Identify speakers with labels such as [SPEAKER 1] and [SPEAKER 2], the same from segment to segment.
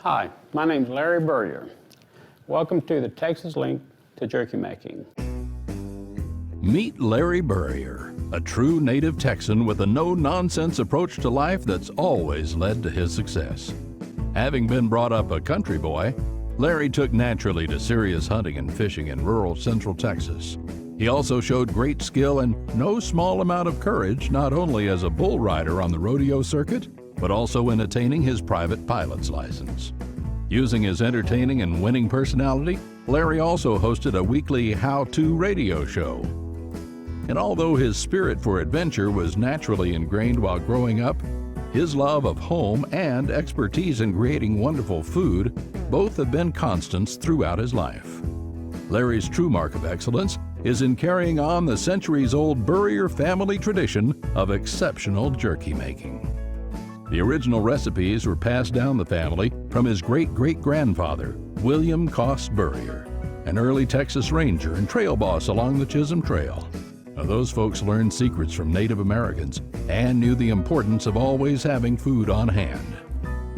[SPEAKER 1] Hi, my name's Larry Burrier. Welcome to the Texas link to jerky making.
[SPEAKER 2] Meet Larry Burrier, a true native Texan with a no-nonsense approach to life that's always led to his success. Having been brought up a country boy, Larry took naturally to serious hunting and fishing in rural central Texas. He also showed great skill and no small amount of courage, not only as a bull rider on the rodeo circuit, but also in attaining his private pilot's license. Using his entertaining and winning personality, Larry also hosted a weekly how-to radio show. And although his spirit for adventure was naturally ingrained while growing up, his love of home and expertise in creating wonderful food both have been constants throughout his life. Larry's true mark of excellence is in carrying on the centuries-old Burrier family tradition of exceptional jerky making. The original recipes were passed down the family from his great-great-grandfather, William Cost Burrier, an early Texas Ranger and trail boss along the Chisholm Trail. Now, those folks learned secrets from Native Americans and knew the importance of always having food on hand.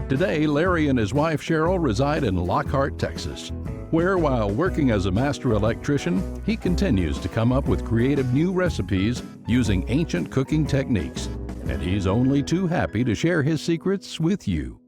[SPEAKER 2] Today, Larry and his wife Cheryl reside in Lockhart, Texas, where while working as a master electrician, he continues to come up with creative new recipes using ancient cooking techniques. And he's only too happy to share his secrets with you.